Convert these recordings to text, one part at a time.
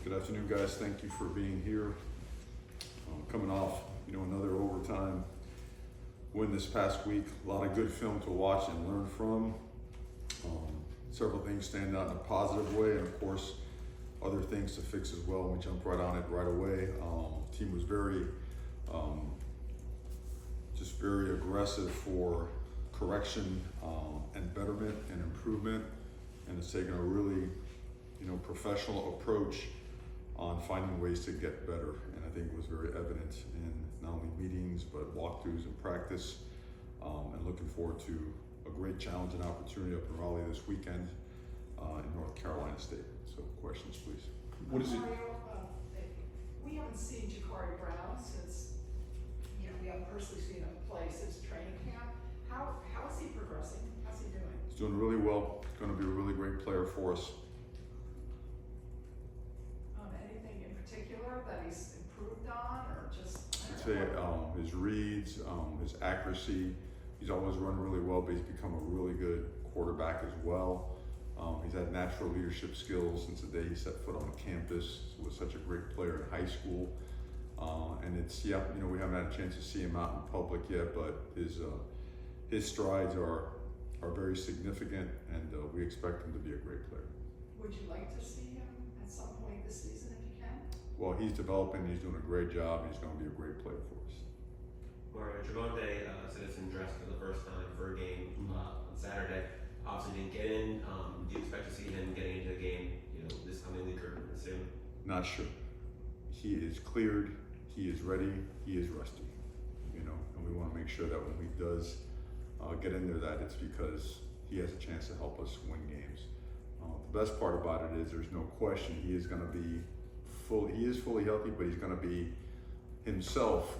Good afternoon, guys. Thank you for being here. Coming off, another overtime win this past week. A lot of good film to watch and learn from. Several things stand out in a positive way, and of course, other things to fix as well. We jumped right on it right away. Team was very aggressive for correction and betterment and improvement, and it's taken a really professional approach on finding ways to get better, and I think it was very evident in not only meetings but walkthroughs and practice, and looking forward to a great challenge and opportunity up in Raleigh this weekend in North Carolina State. So questions, please. What is it? Mario, we haven't seen Ja'Cory Brown since, we haven't personally seen him play since training camp. How is he progressing? How's he doing? He's doing really well. Going to be a really great player for us. Anything in particular that he's improved on, or just? I'd say his reads, his accuracy. He's always run really well, but he's become a really good quarterback as well. He's had natural leadership skills since the day he set foot on campus. He was such a great player in high school. And we haven't had a chance to see him out in public yet, but his strides are very significant, and we expect him to be a great player. Would you like to see him at some point this season if you can? Well, he's developing, he's doing a great job, he's going to be a great player for us. Mario, Javonte Citizen dressed for the first time for a game on Saturday. Obviously didn't get in. Do you expect to see him getting into the game, this coming week or soon? Not sure. He is cleared, he is ready, he is rested, and we want to make sure that when he does get in there, that it's because he has a chance to help us win games. The best part about it is there's no question he is going to be fully healthy, but he's going to be himself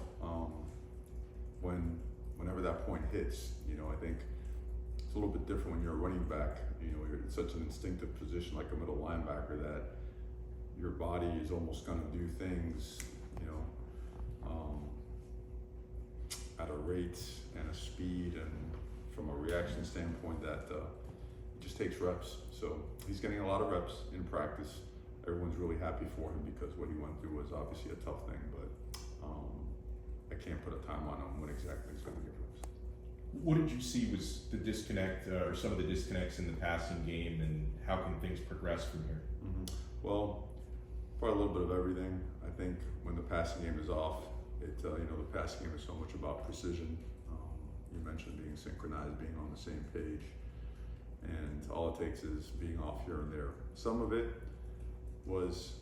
whenever that point hits. I think it's a little bit different when you're a running back. You're in such an instinctive position like a middle linebacker that your body is almost going to do things, at a rate and a speed and from a reaction standpoint that it just takes reps. So he's getting a lot of reps in practice. Everyone's really happy for him because what he went through was obviously a tough thing, but I can't put a timeline on when exactly he's going to get reps. What did you see was the disconnect, or some of the disconnects in the passing game, and how can things progress from here? Well, probably a little bit of everything. I think when the passing game is off, the passing game is so much about precision. You mentioned being synchronized, being on the same page, and all it takes is being off here and there. Some of it was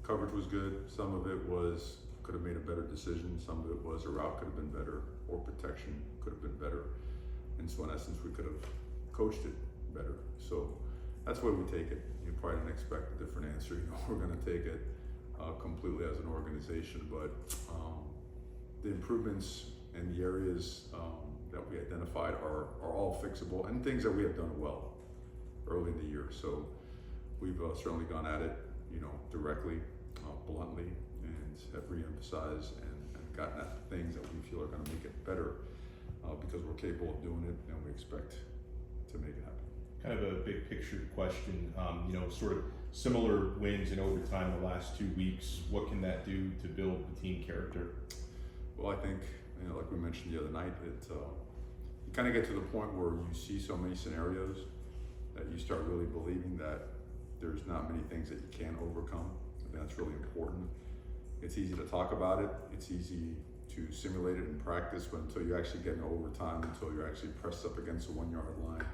coverage was good. Some of it was could have made a better decision. Some of it was a route could have been better, or protection could have been better. And so in essence, we could have coached it better. So that's the way we take it. You probably didn't expect a different answer. We're going to take it completely as an organization, but the improvements and the areas that we identified are all fixable and things that we have done well early in the year. So we've certainly gone at it, directly, bluntly, and have re-emphasized and gotten at the things that we feel are going to make it better because we're capable of doing it and we expect to make it happen. Kind of a big picture question, sort of similar wins in overtime the last 2 weeks. What can that do to build the team character? Well, I think, like we mentioned the other night, you kind of get to the point where you see so many scenarios that you start really believing that there's not many things that you can overcome. I think that's really important. It's easy to talk about it. It's easy to simulate it in practice, but until you actually get into overtime, until you're actually pressed up against the 1 yard line,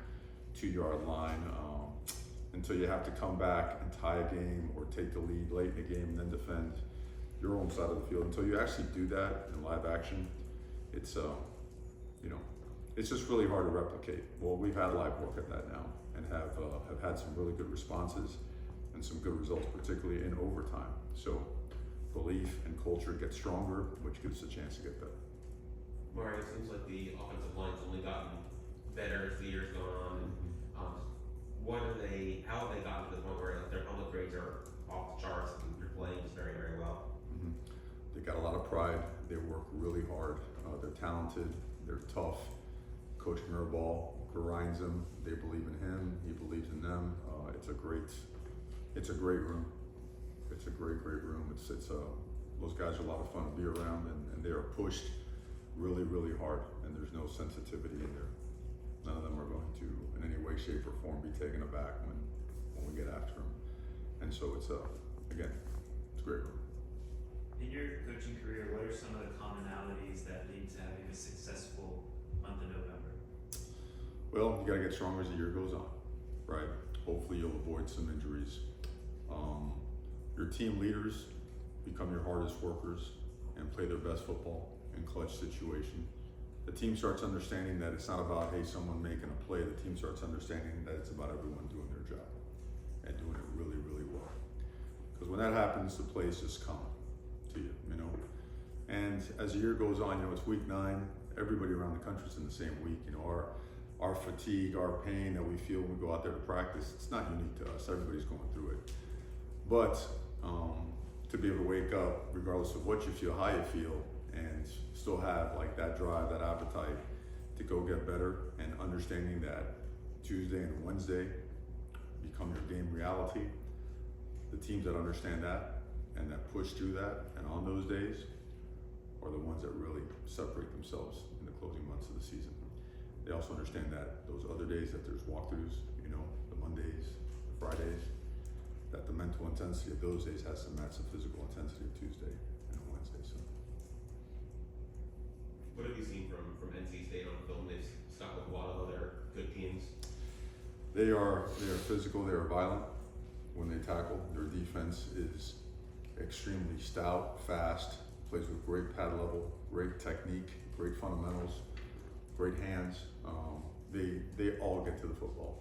2 yard line, until you have to come back and tie a game or take the lead late in the game and then defend your own side of the field. Until you actually do that in live action, it's just really hard to replicate. Well, we've had live work at that now and have had some really good responses and some good results, particularly in overtime. So belief and culture get stronger, which gives us a chance to get better. Mario, it seems like the offensive line's only gotten better as the year's gone on. How have they gotten to the point where their public grades are off the charts and you're playing just very, very well? They got a lot of pride. They work really hard. They're talented. They're tough. Coach Mirabal grinds them. They believe in him. He believes in them. It's a great room. it's a great room. It's those guys are a lot of fun to be around, and they are pushed really hard, and there's no sensitivity in there. None of them are going to, in any way, shape, or form, be taken aback when we get after them. And so it's again, it's a great room. In your coaching career, what are some of the commonalities that lead to having a successful month of November? Well, you gotta get stronger as the year goes on, right? Hopefully you'll avoid some injuries. Your team leaders become your hardest workers and play their best football in clutch situation. The team starts understanding that it's not about, hey, someone making a play. The team starts understanding that it's about everyone doing their job and doing it really well. Because when that happens, the plays just come to you, you know? And as the year goes on, you know, it's week 9, everybody around the country's in the same week. You know, our fatigue, our pain that we feel when we go out there to practice, it's not unique to us. Everybody's going through it. But to be able to wake up, regardless of what you feel, how you feel, and still have like that drive, that appetite to go get better, and understanding that Tuesday and Wednesday become your game reality. The teams that understand that and that push through that and on those days are the ones that really separate themselves in the closing months of the season. They also understand that those other days that there's walkthroughs, you know, the Mondays, the Fridays, that the mental intensity of those days has to match the physical intensity of Tuesday and Wednesday. So, What have you seen from NC State on film? They've stuck with a lot of other good teams. they are physical, they are violent when they tackle. Their defense is extremely stout, fast, plays with great pad level, great technique, great fundamentals, great hands. They all get to the football.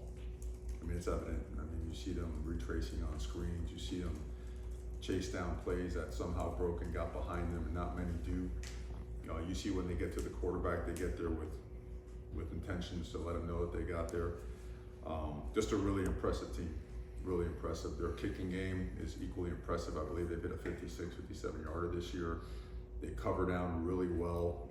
I mean, it's evident. I mean, you see them retracing on screens. You see them chase down plays that somehow broke and got behind them, and not many do. You know, you see when they get to the quarterback, they get there with intentions to let them know that they got there. Just a really impressive team. Really impressive. Their kicking game is equally impressive. I believe they've hit a 56, 57 yarder this year. They cover down really well.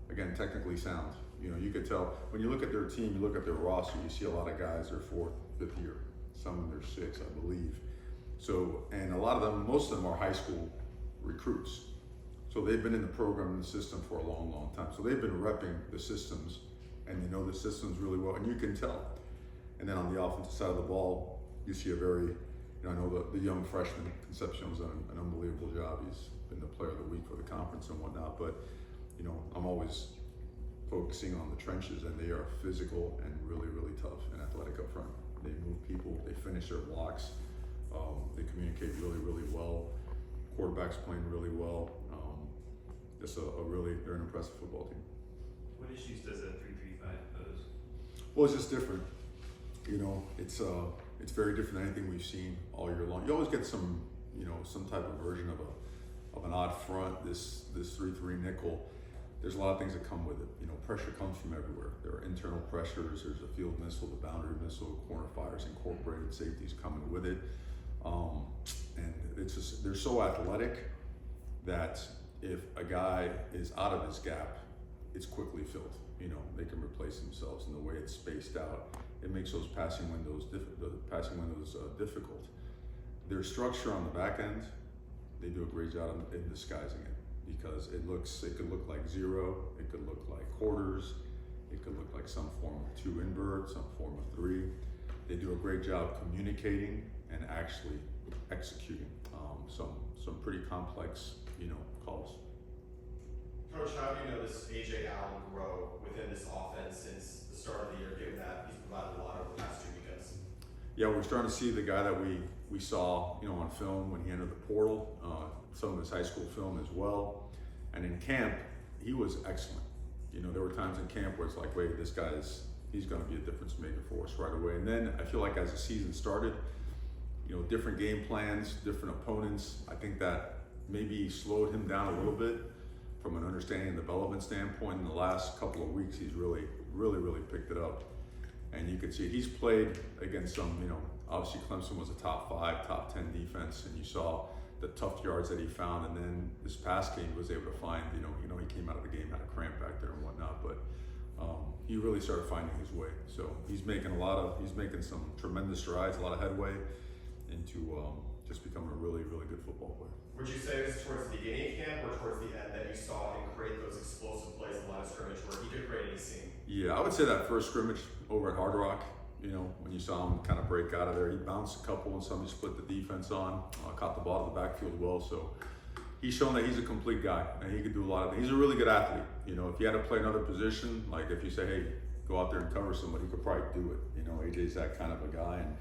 Again, technically sound. You know, you could tell when you look at their team, you look at their roster, you see a lot of guys their 4th, 5th year. Some in their 6th, I believe. So, and a lot of them, most of them are high school recruits. So they've been in the program and the system for a long time. So they've been repping the systems, and they know the systems really well, and you can tell. And then on the offensive side of the ball, you see a very, you know, I know the young freshman, Concepcion's done an unbelievable job. He's been the player of the week for the conference and whatnot, but, you know, I'm always focusing on the trenches, and they are physical and really tough and athletic up front. They move people, they finish their blocks, they communicate really well. Quarterback's playing really well. Just they're an impressive football team. What issues does a 3-3-5 pose? Well, it's just different. You know, it's very different than anything we've seen all year long. You always get some, you know, some type of version of an odd front, this 3-3 nickel. There's a lot of things that come with it. You know, pressure comes from everywhere. There are internal pressures, there's a field missile, the boundary missile, corner fires incorporated, safeties coming with it. And it's just, they're so athletic that if a guy is out of his gap, it's quickly filled. You know, they can replace themselves, and the way it's spaced out, it makes those passing windows difficult. Their structure on the back end, they do a great job in disguising it, because it could look like 0, it could look like quarters, it could look like some form of 2 invert, some form of 3. They do a great job communicating and actually executing some pretty complex, you know, calls. Coach, how have you noticed AJ Allen grow within this offense since the start of the year, given that he's provided a lot over the past 2 weekends? Yeah, we're starting to see the guy that we saw, you know, on film when he entered the portal, some of his high school film as well. And in camp, he was excellent. You know, there were times in camp where it's like, wait, this guy's, he's going to be a difference maker for us right away. And then I feel like as the season started, you know, different game plans, different opponents, I think that maybe slowed him down a little bit from an understanding and development standpoint. In the last couple of weeks, he's really picked it up. And you can see he's played against some, you know, obviously Clemson was a top 5, top 10 defense, and you saw the tough yards that he found. And then this past game, he was able to find, you know, he came out of the game, had a cramp back there and whatnot, but he really started finding his way. So he's making some tremendous strides, a lot of headway. into just becoming a really, really good football player. Would you say it was towards the beginning of camp or towards the end that you saw him create those explosive plays in the line of scrimmage where he could create any scene? Yeah, I would say that first scrimmage over at Hard Rock, you know, when you saw him kind of break out of there, he bounced a couple and somebody split the defense on, caught the ball in the backfield well. So he's shown that he's a complete guy and he can do a lot of things. He's a really good athlete. You know, if you had to play another position, like if you say, hey, go out there and cover somebody, he could probably do it. You know, AJ's that kind of a guy. And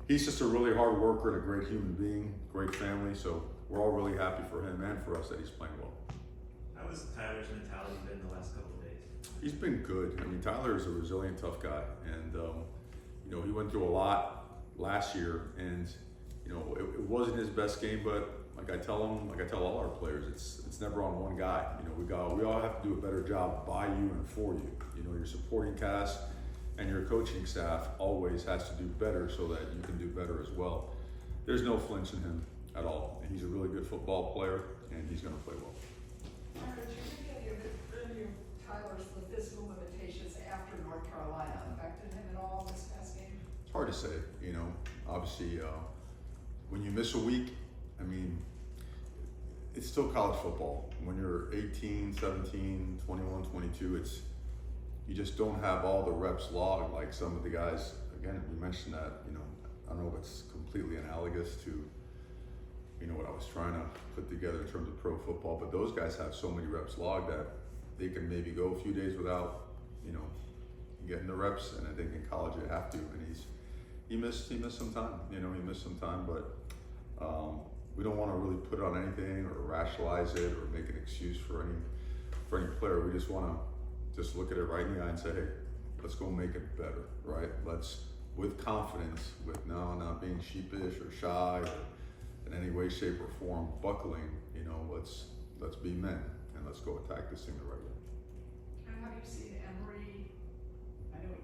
he's just a really hard worker and a great human being, great family. So we're all really happy for him and for us that he's playing well. How has Tyler's mentality been the last couple of days? He's been good. I mean, Tyler is a resilient, tough guy. And, you know, he went through a lot last year and, you know, it wasn't his best game, but like I tell him, like I tell all our players, it's never on one guy. You know, we all have to do a better job by you and for you. You know, your supporting cast and your coaching staff always has to do better so that you can do better as well. There's no flinch in him at all. He's a really good football player and he's going to play well. Aaron, do you think any of Tyler's the physical limitations after North Carolina affected him at all this past game? It's hard to say, you know, obviously when you miss a week, I mean, it's still college football. When you're 18, 17, 21, 22, you just don't have all the reps logged like some of the guys. Again, we mentioned that, you know, I don't know if it's completely analogous to, you know, what I was trying to put together in terms of pro football, but those guys have so many reps logged that they can maybe go a few days without, you know, getting the reps, and I think in college you have to, and he missed some time, you know, but we don't want to really put it on anything or rationalize it or make an excuse for any player. We just want to just look at it right in the eye and say, hey, let's go make it better, right? Let's, with confidence, with not being sheepish or shy or in any way, shape, or form, buckling, you know, let's be men and let's go attack this thing the right way. And have you seen Emery? I know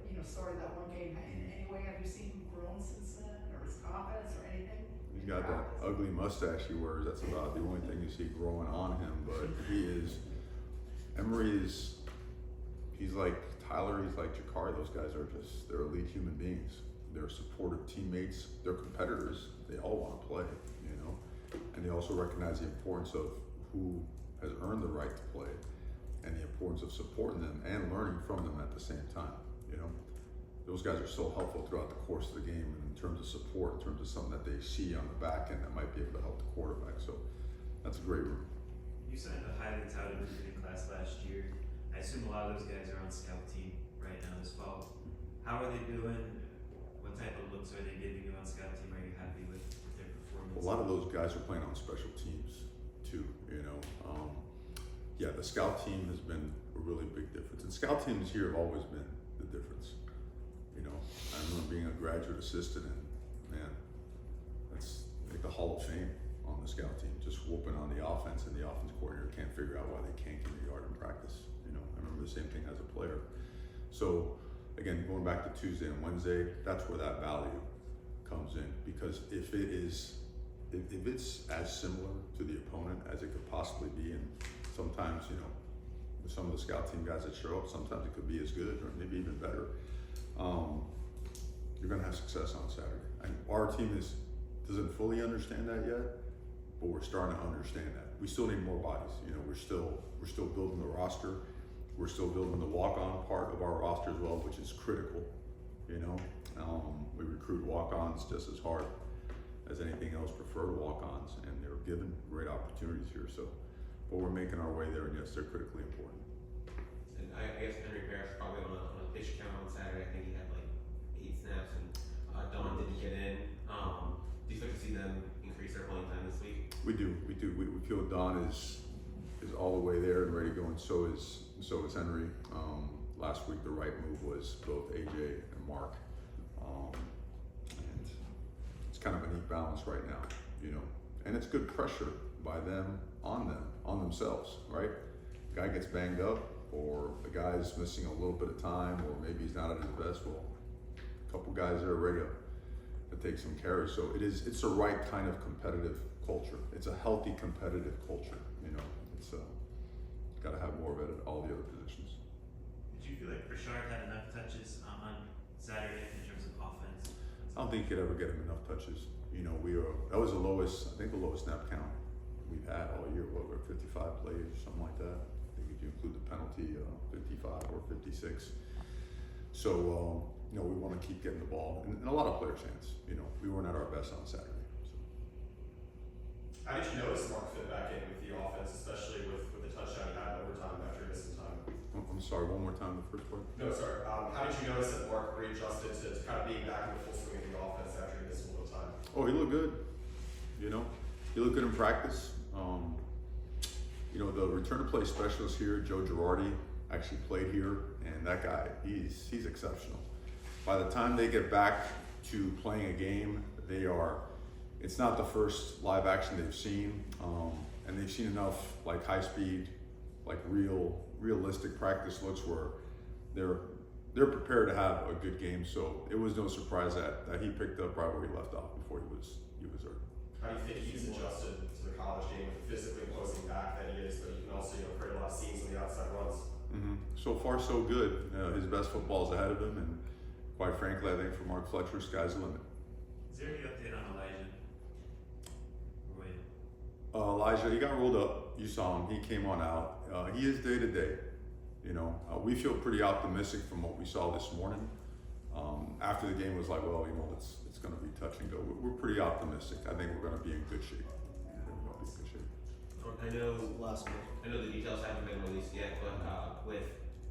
he started that one game. In any way, have you seen him grown since then, or his confidence, or anything? He's got that ugly mustache he wears. That's about the only thing you see growing on him. But Emery is, he's like Tyler, he's like Jakari. Those guys are they're elite human beings. They're supportive teammates. They're competitors. They all want to play, you know. And they also recognize the importance of who has earned the right to play and the importance of supporting them and learning from them at the same time, you know. Those guys are so helpful throughout the course of the game in terms of support, in terms of something that they see on the back end that might be able to help the quarterback. So that's a great room. You signed a highly touted recruiting class last year. I assume a lot of those guys are on scout team right now this fall. How are they doing? What type of looks are they giving you on scout team? Are you happy with their performance? A lot of those guys are playing on special teams too, you know. Yeah, the scout team has been a really big difference. And scout teams here have always been the difference. You know, I remember being a graduate assistant and man, that's like the Hall of Fame on the scout team, just whooping on the offense, and the offense coordinator can't figure out why they can't give a yard in practice. You know, I remember the same thing as a player. So again, going back to Tuesday and Wednesday, that's where that value comes in, because if it's as similar to the opponent as it could possibly be, and sometimes, you know, with some of the scout team guys that show up, sometimes it could be as good or maybe even better. You're going to have success on Saturday. And our team doesn't fully understand that yet, but we're starting to understand that. We still need more bodies. You know, we're still building the roster. We're still building the walk-on part of our roster as well, which is critical. You know, we recruit walk-ons just as hard as anything else, preferred walk-ons, and they're given great opportunities here. So, but we're making our way there, and yes, they're critically important. And I guess Henry Parrish probably on a pitch count on Saturday. I think he had like 8 snaps, and Don didn't get in. Do you expect to see them increase their playing time this week? We do. We feel Don is all the way there and ready to go, and so is Henry. Last week the right move was both AJ and Mark, and it's kind of a neat balance right now, you know. And it's good pressure by them on themselves, right? Guy gets banged up, or the guy's missing a little bit of time, or maybe he's not at his best. Well, a couple guys that are ready to take some carries. So it's the right kind of competitive culture. It's a healthy competitive culture, you know. It's got to have more of it at all the other positions. Did you feel like Richard had enough touches on Saturday in terms of offense? I don't think you could ever get him enough touches. You know, that was the lowest, I think the lowest snap count we've had all year, what, we're 55 plays or something like that. I think if you include the penalty, 55 or 56. So, you know, we want to keep getting the ball, and a lot of players' hands. You know, we weren't at our best on Saturday. So. How did you notice Mark fit back in with the offense, especially with the touchdown he had in overtime after missing time? I'm sorry, one more time, the first part? No, sorry. How did you notice that Mark readjusted to kind of being back in the full swing of the offense after he missed a little time? Oh, he looked good. You know, he looked good in practice. You know, the return to play specialist here, Joe Girardi, actually played here, and that guy, he's exceptional. By the time they get back to playing a game, it's not the first live action they've seen, and they've seen enough like high speed, like realistic practice looks where they're prepared to have a good game. So it was no surprise that he picked up right where he left off before he was hurt. How do you think he's adjusted to the college game with physically closing back that he is, but you can also create a lot of seams on the outside runs? Mm-hmm. So far, so good. His best football is ahead of him, and quite frankly, I think for Mark Fletcher, sky's the limit. Is there any update on Elijah? Or wait. Elijah, he got rolled up. You saw him. He came on out. He is day to day. You know, we feel pretty optimistic from what we saw this morning. After the game was like, well, you know, it's going to be touch and go. We're pretty optimistic. I think we're going to be in good shape. I know the details haven't been released yet, but with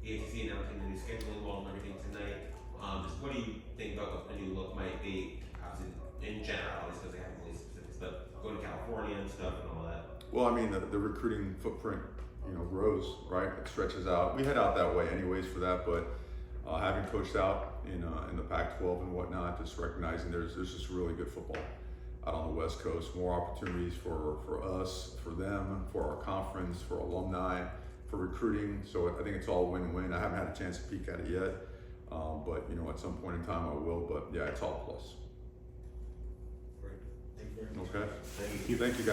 the ACC announcing the new scheduling wall and everything tonight, just what do you think about what the new look might be? Obviously, in general, at least because they haven't released specifics, but going to California and stuff and all that. Well, I mean, the recruiting footprint, you know, grows, right? It stretches out. We head out that way anyways for that, but having coached out in the Pac-12 and whatnot, just recognizing there's just really good football out on the West Coast, more opportunities for us, for them, for our conference, for alumni, for recruiting. So I think it's all win-win. I haven't had a chance to peek at it yet, but you know, at some point in time I will. But yeah, it's all plus. Great. Thank you very much. Okay. Thank you. Thank you guys.